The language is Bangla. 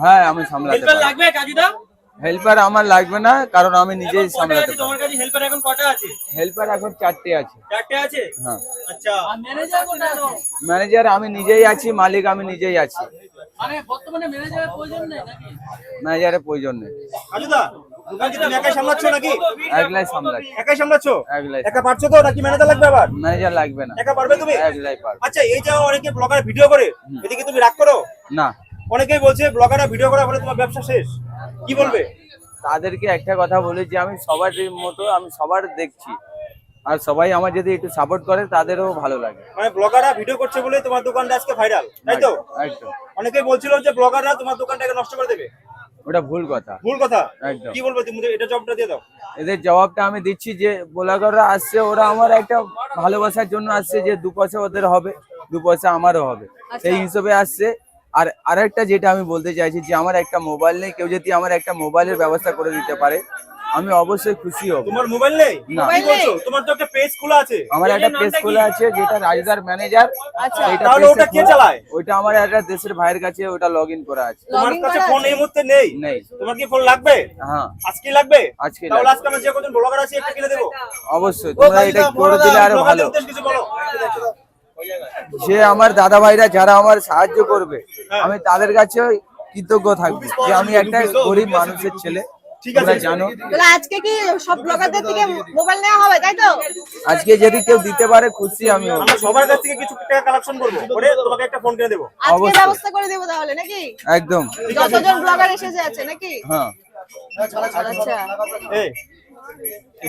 হ্যাঁ আমি সামলাতে পারি। লাগবে কাজুদা? হেল্পার আমার লাগবে না, কারণ আমি নিজেই সামলাতে পারি। তোমার কাছে হেল্পার এখন কটা আছে? হেল্পার এখন 4টে আছে। 4টে আছে? হ্যাঁ। আচ্ছা, আর ম্যানেজার কোথায় আছে? ম্যানেজার আমি নিজেই আছি, মালিক আমি নিজেই আছি। মানে বর্তমানে ম্যানেজারের প্রয়োজন নেই নাকি? ম্যানেজারের প্রয়োজন নেই। কাজুদা, দোকান কি তুমি একাই সামলাচ্ছ নাকি? একলাই সামলাচ্ছি। একাই সামলাচ্ছ? একলাই। একা পারছো তো নাকি ম্যানেজার লাগবে আবার? ম্যানেজার লাগবে না, একা পারবে তুমি? একলাই পারবো। আচ্ছা, এই যে অনেকে ব্লগার ভিডিও করে, এদিকে তুমি রাগ করো? না, অনেকেই বলছে ব্লগাররা ভিডিও করার ফলে তোমার ব্যবসা শেষ, কি বলবে? তাদেরকে একটা কথা বলি যে আমি সবার মতো, আমি সবার দেখছি, আর সবাই আমার যদি একটু সাপোর্ট করে তাদেরও ভালো লাগে। মানে ব্লগাররা ভিডিও করছে বলে তোমার দোকানটা আজকে ভাইরাল, তাই তো? একদম। অনেকেই বলছিল যে ব্লগাররা তোমার দোকানটাকে নষ্ট করে দেবে। ওটা ভুল কথা। ভুল কথা? একদম। কি বলবো, তুমি এটা জবটা দিয়ে দাও। এদের জবাবটা আমি দিচ্ছি যে ব্লগাররা আসছে, ওরা আমার একটা ভালোবাসার জন্য আসছে, যে 2 পয়সা ওদের হবে, 2 পয়সা আমারও হবে, সেই হিসেবে আসছে। আর আরেকটা যেটা আমি বলতে চাইছি, যে আমার একটা মোবাইল নেই, কেউ যদি আমার একটা মোবাইলের ব্যবস্থা করে দিতে পারে আমি অবশ্যই খুশি হব। তোমার মোবাইল নেই? না। কি বলছো? তোমার তো একটা পেজ খোলা আছে। আমার একটা পেজ খোলা আছে, যেটা রাজদার ম্যানেজার। এইটা তাহলে ওটা কে চালায়? ওইটা আমার একটা দেশের ভাইয়ের কাছে ওটা লগইন করা আছে। তোমার কাছে ফোন এই মুহূর্তে নেই? নেই। তোমার কি ফোন লাগবে? হ্যাঁ। আজকে লাগবে? আজকে তাহলে লাগবে। আজকে আমরা যে কজন ব্লগার আছি একটা কিনে দেবো। অবশ্যই তোমরা এটা করে দিলে আরো ভালো। কিছু বলো। যে আমার দাদা ভাইরা যারা আমার সাহায্য করবে, আমি তাদের কাছে কৃতজ্ঞ থাকবো, যে আমি একটা গরিব মানুষের ছেলে। ঠিক আছে, জানো তাহলে আজকে কি সব ব্লগারদের থেকে মোবাইল নেওয়া হবে, তাই তো? আজকে যদি কেউ দিতে পারে খুশি আমি হব। আমরা সবার কাছ থেকে কিছু টাকা কালেকশন করবো, করে তোমাকে একটা ফোন কিনে দেবো। আজকে অবশ্যই। ব্যবস্থা করে দেবো তাহলে নাকি? একদম। যতজন ব্লগার এসে যাচ্ছে নাকি? হ্যাঁ। আচ্ছা। এই